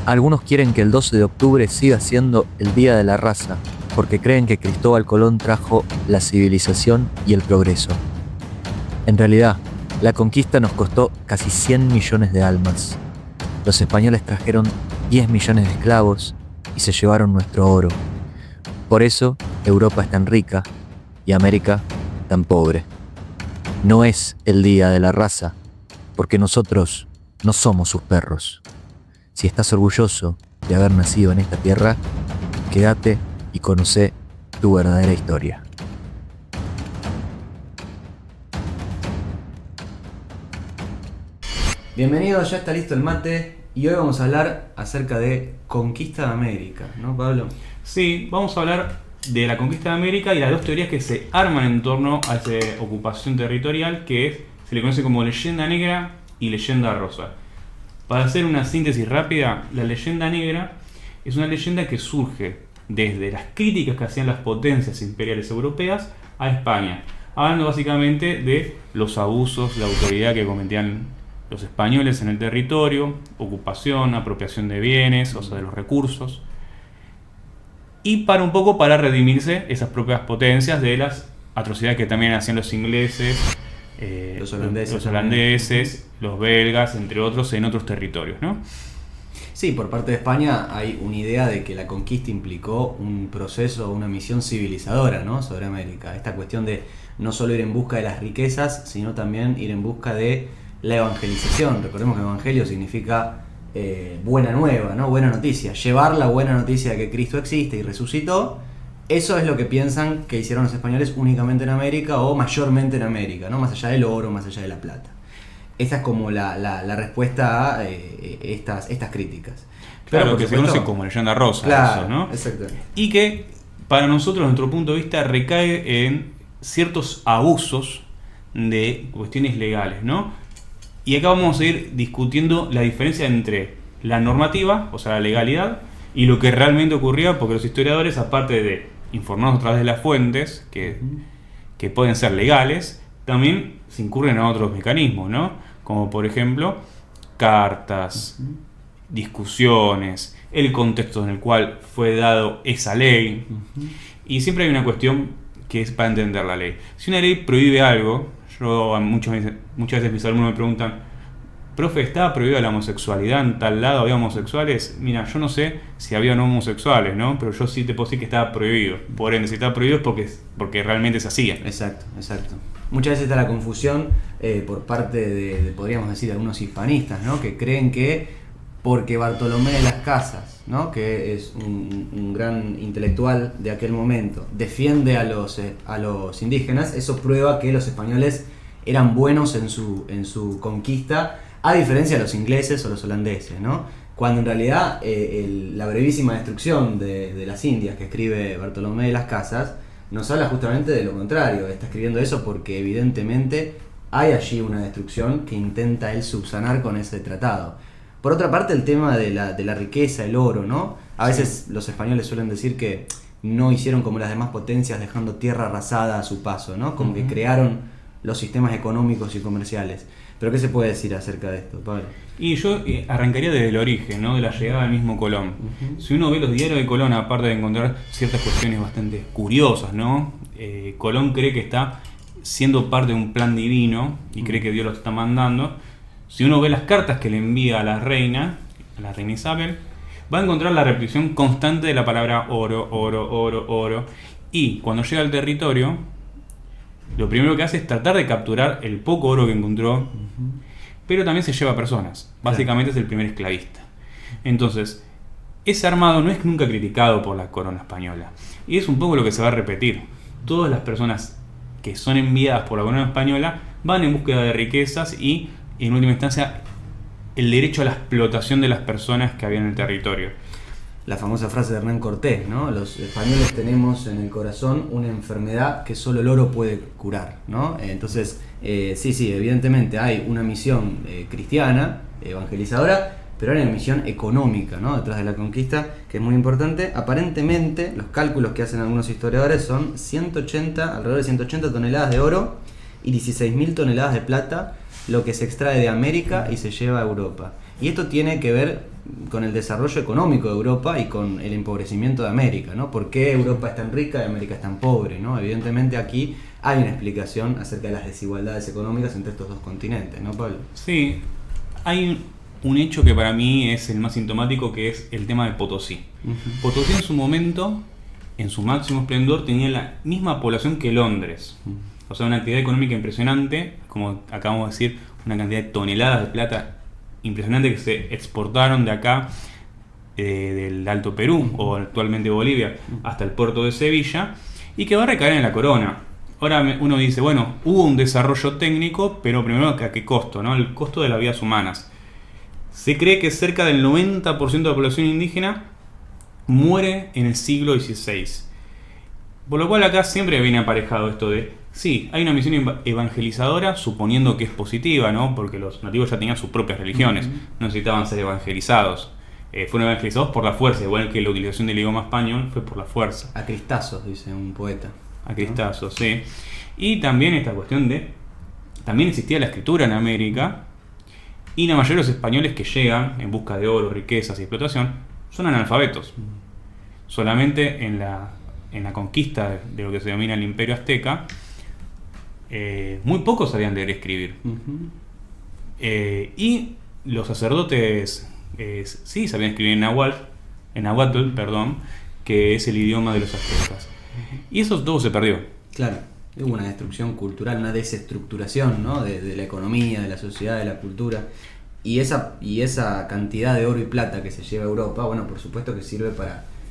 Algunos quieren que el 12 de octubre siga siendo el Día de la Raza, porque creen que Cristóbal Colón trajo la civilización y el progreso. En realidad, la conquista nos costó casi 100 millones de almas. Los españoles trajeron 10 millones de esclavos y se llevaron nuestro oro. Por eso, Europa es tan rica y América tan pobre. No es el Día de la Raza, porque nosotros no somos sus perros. Si estás orgulloso de haber nacido en esta tierra, quédate y conoce tu verdadera historia. Bienvenidos, ya está listo el mate y hoy vamos a hablar acerca de Conquista de América, ¿no, Pablo? Sí, vamos a hablar de la conquista de América y las dos teorías que se arman en torno a esa ocupación territorial que se le conoce como leyenda negra y leyenda rosa. Para hacer una síntesis rápida, la leyenda negra es una leyenda que surge desde las críticas que hacían las potencias imperiales europeas a España, hablando básicamente de los abusos de autoridad que cometían los españoles en el territorio, ocupación, apropiación de bienes, o sea, de los recursos, y para redimirse esas propias potencias de las atrocidades que también hacían los ingleses, los holandeses, los belgas, entre otros, en otros territorios, ¿no? Sí, por parte de España hay una idea de que la conquista implicó un proceso, una misión civilizadora, ¿no?, sobre América. Esta cuestión de no solo ir en busca de las riquezas, sino también ir en busca de la evangelización. Recordemos que evangelio significa buena nueva, ¿no?, buena noticia. Llevar la buena noticia de que Cristo existe y resucitó. Eso es lo que piensan que hicieron los españoles únicamente en América o mayormente en América, ¿no?, más allá del oro, más allá de la plata. Esta es como la respuesta a estas críticas. Claro, que se conoce como leyenda rosa, claro, eso, ¿no? Exacto. Y que para nosotros, desde nuestro punto de vista, recae en ciertos abusos de cuestiones legales, ¿no? Y acá vamos a ir discutiendo la diferencia entre la normativa, o sea, la legalidad, y lo que realmente ocurría, porque los historiadores, aparte de informarnos a través de las fuentes, que pueden ser legales, también se incurren a otros mecanismos, ¿no? Como por ejemplo, cartas, discusiones, el contexto en el cual fue dado esa ley. Y siempre hay una cuestión que es para entender la ley. Si una ley prohíbe algo, muchas veces mis alumnos me preguntan: profe, ¿estaba prohibida la homosexualidad en tal lado? ¿Había homosexuales? Mira, yo no sé si había o no homosexuales, ¿no? Pero yo sí te puedo decir que estaba prohibido. Por ende, si estaba prohibido es porque realmente se hacía. Exacto. Muchas veces está la confusión por parte de, podríamos decir, algunos hispanistas, ¿no?, que creen que porque Bartolomé de las Casas, ¿no?, que es un gran intelectual de aquel momento, defiende a los indígenas, eso prueba que los españoles eran buenos en su conquista, a diferencia de los ingleses o los holandeses, ¿no? Cuando en realidad la brevísima destrucción de las Indias que escribe Bartolomé de las Casas nos habla justamente de lo contrario. Está escribiendo eso porque evidentemente hay allí una destrucción que intenta él subsanar con ese tratado. Por otra parte, el tema de la riqueza, el oro, ¿no? A veces los españoles suelen decir que no hicieron como las demás potencias dejando tierra arrasada a su paso, ¿no? Como que crearon los sistemas económicos y comerciales. ¿Pero qué se puede decir acerca de esto, Pablo? Y yo arrancaría desde el origen, ¿no?, de la llegada del mismo Colón. Si uno ve los diarios de Colón, aparte de encontrar ciertas cuestiones bastante curiosas, ¿no? Colón cree que está siendo parte de un plan divino y cree que Dios lo está mandando. Si uno ve las cartas que le envía a la reina Isabel, va a encontrar la repetición constante de la palabra oro, oro, oro, oro. Y cuando llega al territorio, lo primero que hace es tratar de capturar el poco oro que encontró, pero también se lleva personas. Básicamente es el primer esclavista. Entonces, ese armado no es nunca criticado por la corona española. Y es un poco lo que se va a repetir. Todas las personas que son enviadas por la corona española van en búsqueda de riquezas y, en última instancia, el derecho a la explotación de las personas que había en el territorio. La famosa frase de Hernán Cortés, ¿no? Los españoles tenemos en el corazón una enfermedad que solo el oro puede curar, ¿no? Entonces, sí, evidentemente hay una misión cristiana, evangelizadora, pero hay una misión económica, ¿no?, detrás de la conquista, que es muy importante. Aparentemente, los cálculos que hacen algunos historiadores son alrededor de 180 toneladas de oro y 16.000 toneladas de plata, lo que se extrae de América y se lleva a Europa. Y esto tiene que ver con el desarrollo económico de Europa y con el empobrecimiento de América, ¿no? ¿Por qué Europa es tan rica y América es tan pobre, ¿no? Evidentemente aquí hay una explicación acerca de las desigualdades económicas entre estos dos continentes, ¿no, Pablo? Sí, hay un hecho que para mí es el más sintomático, que es el tema de Potosí. Potosí en su momento, en su máximo esplendor, tenía la misma población que Londres. O sea, una actividad económica impresionante, como acabamos de decir, una cantidad de toneladas de plata impresionante que se exportaron de acá, del Alto Perú, o actualmente Bolivia, hasta el puerto de Sevilla, y que va a recaer en la corona. Ahora uno dice, bueno, hubo un desarrollo técnico, pero primero, ¿a qué costo? ¿No? El costo de las vidas humanas. Se cree que cerca del 90% de la población indígena muere en el siglo XVI. Por lo cual acá siempre viene aparejado esto de, sí, hay una misión evangelizadora, suponiendo que es positiva, ¿no? Porque los nativos ya tenían sus propias religiones, no necesitaban ser evangelizados. Fueron evangelizados por la fuerza, igual que la utilización del idioma español fue por la fuerza. A cristazos, dice un poeta. A cristazos, sí. Y también esta cuestión de, también existía la escritura en América, y la mayoría de los españoles que llegan en busca de oro, riquezas y explotación son analfabetos. Solamente en la conquista de lo que se denomina el Imperio Azteca, muy pocos sabían leer y escribir. Y los sacerdotes sí sabían escribir en náhuatl, que es el idioma de los aztecas. Y eso todo se perdió. Claro, hubo una destrucción cultural, una desestructuración, ¿no? de la economía, de la sociedad, de la cultura. Y esa cantidad de oro y plata que se lleva a Europa, bueno, por supuesto que sirve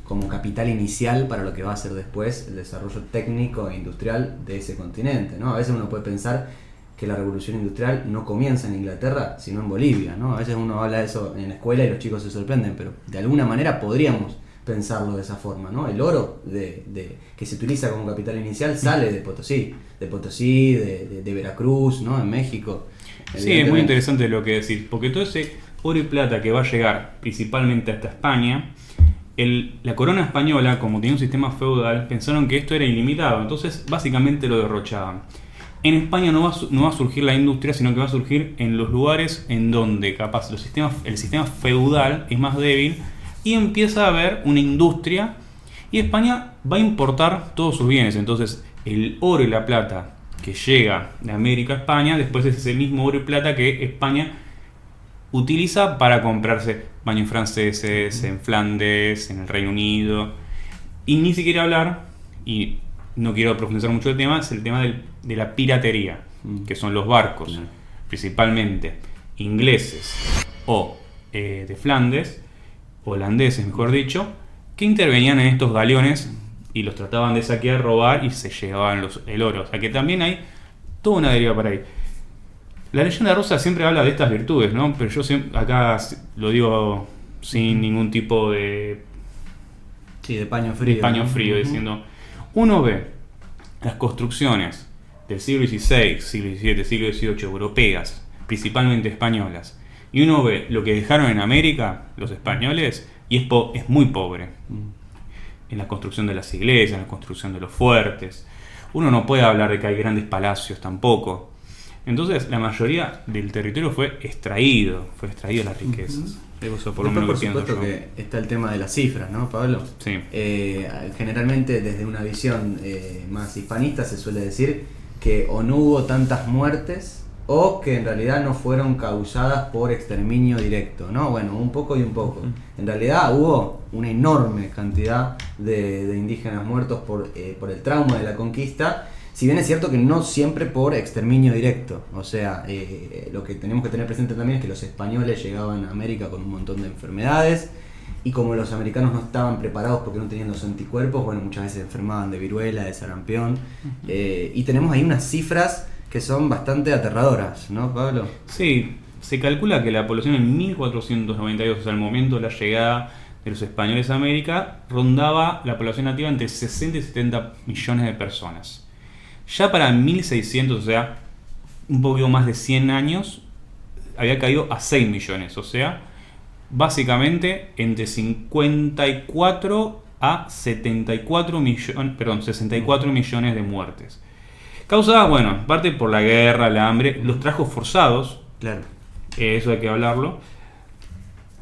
como capital inicial para lo que va a ser después el desarrollo técnico e industrial de ese continente, ¿no? A veces uno puede pensar que la revolución industrial no comienza en Inglaterra, sino en Bolivia, ¿no? A veces uno habla de eso en la escuela y los chicos se sorprenden, pero de alguna manera podríamos pensarlo de esa forma, ¿no? El oro que se utiliza como capital inicial sale de Potosí, de Veracruz, ¿no? En México. Sí, es muy interesante lo que decís, porque todo ese oro y plata que va a llegar principalmente hasta España, la corona española, como tenía un sistema feudal, pensaron que esto era ilimitado, entonces básicamente lo derrochaban. En España no va a surgir la industria, sino que va a surgir en los lugares en donde capaz el sistema feudal es más débil y empieza a haber una industria, y España va a importar todos sus bienes. Entonces el oro y la plata que llega de América a España, después es ese mismo oro y plata que España utiliza para comprarse baños franceses en Flandes, en el Reino Unido. Y ni siquiera hablar, y no quiero profundizar mucho el tema, es el tema de la piratería, que son los barcos, principalmente ingleses o de Flandes, holandeses mejor dicho, que intervenían en estos galeones y los trataban de saquear, robar, y se llevaban el oro. O sea que también hay toda una deriva para ahí. La leyenda rosa siempre habla de estas virtudes, ¿no? Pero yo acá lo digo sin ningún tipo de... Sí, de paño frío. De paño frío, diciendo... Uno ve las construcciones del siglo XVI, siglo XVII, siglo XVIII, europeas, principalmente españolas, y uno ve lo que dejaron en América los españoles, y es muy pobre. En la construcción de las iglesias, en la construcción de los fuertes. Uno no puede hablar de que hay grandes palacios tampoco. Entonces, la mayoría del territorio fue extraído las riquezas. Eso por lo menos por que pienso supuesto yo. que está el tema de las cifras, ¿no, Pablo? Sí. Generalmente desde una visión más hispanista se suele decir que o no hubo tantas muertes o que en realidad no fueron causadas por exterminio directo, ¿no? Bueno, un poco y un poco. En realidad hubo una enorme cantidad de indígenas muertos por el trauma de la conquista. Si bien es cierto que no siempre por exterminio directo, o sea, lo que tenemos que tener presente también es que los españoles llegaban a América con un montón de enfermedades, y como los americanos no estaban preparados porque no tenían los anticuerpos, bueno, muchas veces enfermaban de viruela, de sarampión, y tenemos ahí unas cifras que son bastante aterradoras, ¿no, Pablo? Sí, se calcula que la población en 1492, o sea, al momento de la llegada de los españoles a América, rondaba la población nativa entre 60 y 70 millones de personas. Ya para 1600, o sea, un poquito más de 100 años, había caído a 6 millones, o sea, básicamente entre 54 a 64 millones de muertes. Causada, bueno, en parte por la guerra, el hambre, los trabajos forzados, Claro. eso hay que hablarlo,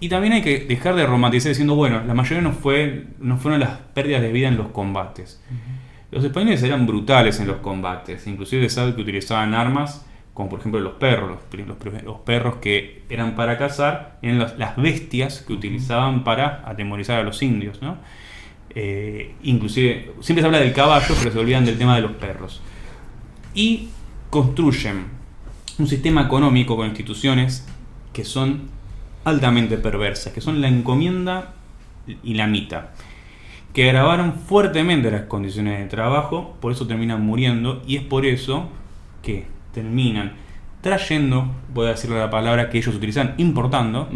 Y también hay que dejar de romantizar diciendo, bueno, la mayoría no fueron las pérdidas de vida en los combates. Los españoles eran brutales en los combates, inclusive se sabe que utilizaban armas como por ejemplo los perros, los perros que eran para cazar, eran las bestias que utilizaban para atemorizar a los indios, ¿no? Inclusive, siempre se habla del caballo, pero se olvidan del tema de los perros. Y construyen un sistema económico con instituciones que son altamente perversas, que son la encomienda y la mita, que agravaron fuertemente las condiciones de trabajo, por eso terminan muriendo, y es por eso que terminan trayendo, voy a decirle la palabra que ellos utilizan, importando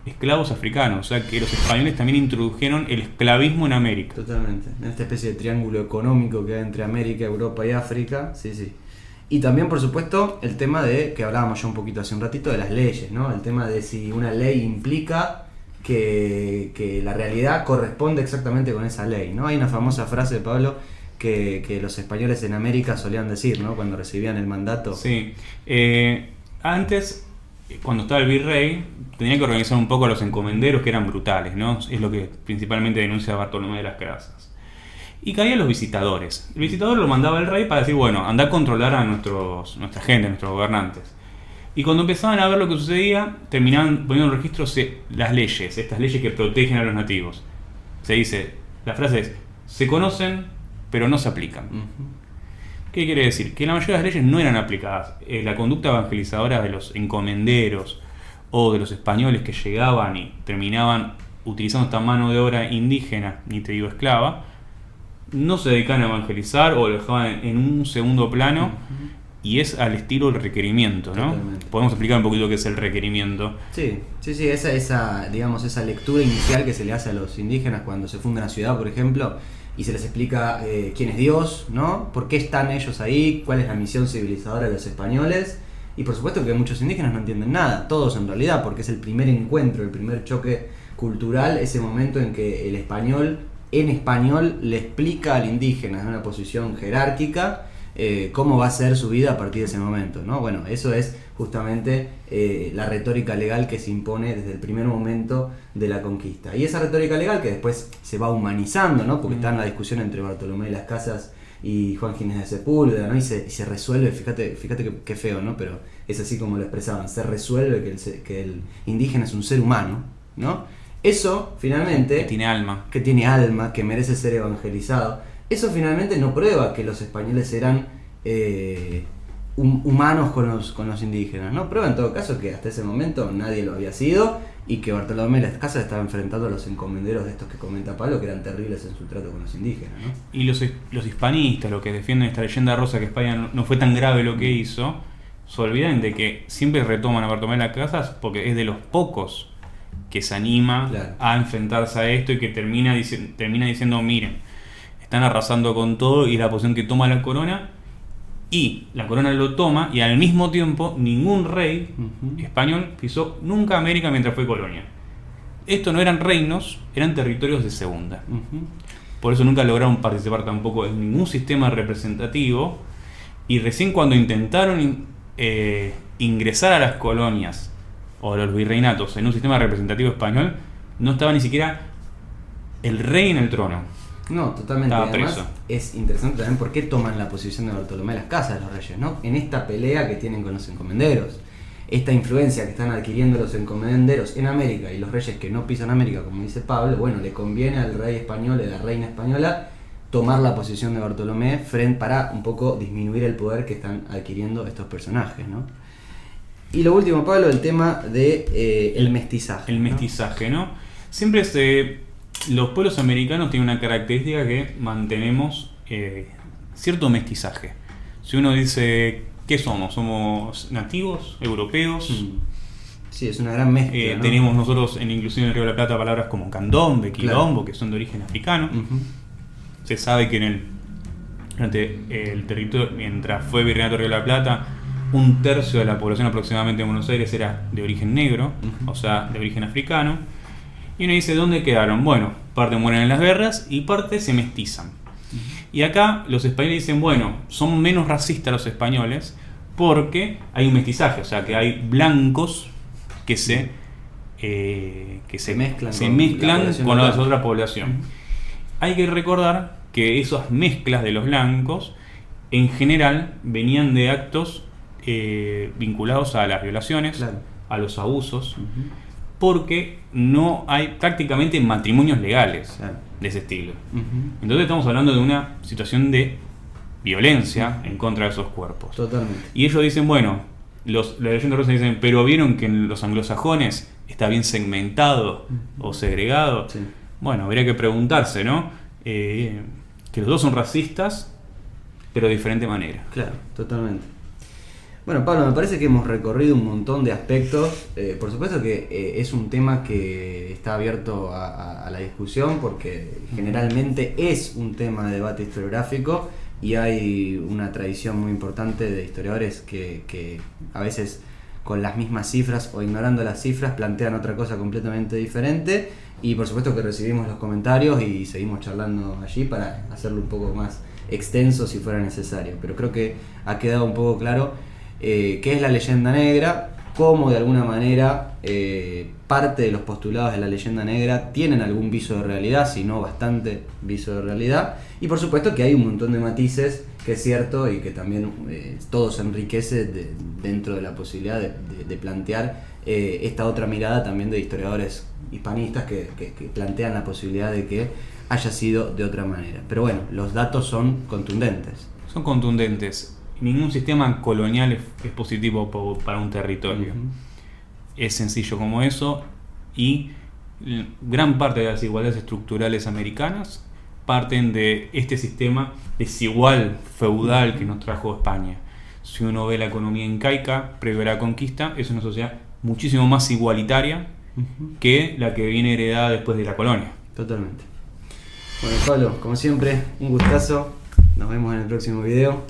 esclavos africanos. O sea que los españoles también introdujeron el esclavismo en América. Totalmente, en esta especie de triángulo económico que hay entre América, Europa y África. Sí, sí. Y también, por supuesto, el tema de, que hablábamos ya un poquito hace un ratito, de las leyes, ¿no? El tema de si una ley implica que la realidad corresponde exactamente con esa ley, ¿no? Hay una famosa frase de Pablo que los españoles en América solían decir, ¿no? Cuando recibían el mandato. Sí. Antes, cuando estaba el virrey, tenía que organizar un poco a los encomenderos, que eran brutales, ¿no? Es lo que principalmente denuncia Bartolomé de las Casas. Y caían los visitadores. El visitador lo mandaba el rey para decir, bueno, anda a controlar a nuestra gente, a nuestros gobernantes. Y cuando empezaban a ver lo que sucedía, terminaban poniendo en registro las leyes, estas leyes que protegen a los nativos. Se dice, la frase es, se conocen, pero no se aplican. ¿Qué quiere decir? Que la mayoría de las leyes no eran aplicadas. La conducta evangelizadora de los encomenderos o de los españoles que llegaban y terminaban utilizando esta mano de obra indígena, ni te digo esclava, no se dedicaban a evangelizar o lo dejaban en un segundo plano, y es al estilo del requerimiento, ¿no? Totalmente. Podemos explicar un poquito qué es el requerimiento. Sí, esa lectura inicial que se le hace a los indígenas cuando se funda una ciudad, por ejemplo, y se les explica quién es Dios, ¿no? Por qué están ellos ahí, cuál es la misión civilizadora de los españoles. Y por supuesto que muchos indígenas no entienden nada, todos en realidad, porque es el primer encuentro, el primer choque cultural, ese momento en que el español en español le explica al indígena en una posición jerárquica cómo va a ser su vida a partir de ese momento, ¿no? Bueno, eso es justamente la retórica legal que se impone desde el primer momento de la conquista. Y esa retórica legal que después se va humanizando, ¿no? Porque está en la discusión entre Bartolomé de las Casas y Juan Ginés de Sepúlveda, ¿no? Y se resuelve, fíjate qué feo, ¿no? Pero es así como lo expresaban, se resuelve que el indígena es un ser humano, ¿no? Eso finalmente... Que tiene alma. Que tiene alma, que merece ser evangelizado. Eso finalmente no prueba que los españoles eran humanos con los indígenas, ¿no? Prueba en todo caso que hasta ese momento nadie lo había sido y que Bartolomé de las Casas estaba enfrentando a los encomenderos de estos que comenta Pablo, que eran terribles en su trato con los indígenas, ¿no? Y los hispanistas, los que defienden esta leyenda rosa que España no fue tan grave lo que hizo, se olvidan de que siempre retoman a Bartolomé de las Casas porque es de los pocos que se anima a enfrentarse a esto y que termina diciendo, miren, están arrasando con todo, y la posición que toma la corona, y la corona lo toma, y al mismo tiempo ningún rey español pisó nunca América mientras fue colonia. Estos no eran reinos, eran territorios de segunda. Por eso nunca lograron participar tampoco en ningún sistema representativo, y recién cuando intentaron ingresar a las colonias o a los virreinatos en un sistema representativo español, no estaba ni siquiera el rey en el trono. No, totalmente. Estaba Además, preso. es interesante también por qué toman la posición de Bartolomé de las Casas los reyes, ¿no? En esta pelea que tienen con los encomenderos, esta influencia que están adquiriendo los encomenderos en América y los reyes que no pisan América, como dice Pablo, bueno, le conviene al rey español y a la reina española tomar la posición de Bartolomé para un poco disminuir el poder que están adquiriendo estos personajes, ¿no? Y lo último, Pablo, el tema de el mestizaje. El mestizaje, ¿no? Siempre los pueblos americanos tienen una característica que mantenemos cierto mestizaje. Si uno dice, ¿qué somos? ¿Somos nativos, europeos? Sí, es una gran mezcla, ¿no? Tenemos nosotros, inclusive en el Río de la Plata, palabras como candombe, quilombo, que son de origen africano. Se sabe que durante el territorio, mientras fue Virreinato Río de la Plata, 1/3 de la población aproximadamente de Buenos Aires era de origen negro, o sea, de origen africano. Y uno dice, ¿dónde quedaron? Bueno, parte mueren en las guerras y parte se mestizan. Y acá los españoles dicen, bueno, son menos racistas los españoles porque hay un mestizaje, o sea, que hay blancos que se que se mezclan con la las otra población. Hay que recordar que esas mezclas de los blancos en general venían de actos vinculados a las violaciones, Claro. a los abusos, porque no hay prácticamente matrimonios legales Claro. de ese estilo. Entonces estamos hablando de una situación de violencia en contra de esos cuerpos. Totalmente. Y ellos dicen, bueno, la leyenda rosa dicen, pero vieron que en los anglosajones está bien segmentado o segregado. Sí. Bueno, habría que preguntarse, ¿no? Que los dos son racistas, pero de diferente manera. Claro, totalmente. Bueno, Pablo, me parece que hemos recorrido un montón de aspectos. Por supuesto que es un tema que está abierto a la discusión porque generalmente es un tema de debate historiográfico y hay una tradición muy importante de historiadores que a veces con las mismas cifras o ignorando las cifras plantean otra cosa completamente diferente, y por supuesto que recibimos los comentarios y seguimos charlando allí para hacerlo un poco más extenso si fuera necesario, pero creo que ha quedado un poco claro qué es la leyenda negra, cómo de alguna manera parte de los postulados de la leyenda negra tienen algún viso de realidad, si no bastante viso de realidad, y por supuesto que hay un montón de matices que es cierto y que también todo se enriquece dentro de la posibilidad de plantear esta otra mirada también de historiadores hispanistas que plantean la posibilidad de que haya sido de otra manera. Pero bueno, los datos son contundentes. Son contundentes. Ningún sistema colonial es positivo para un territorio. Es sencillo como eso, y gran parte de las desigualdades estructurales americanas parten de este sistema desigual, feudal que nos trajo España. Si uno ve la economía incaica previo a la conquista, es una sociedad muchísimo más igualitaria que la que viene heredada después de la colonia. Totalmente. Bueno, Pablo, como siempre, un gustazo. Nos vemos en el próximo video.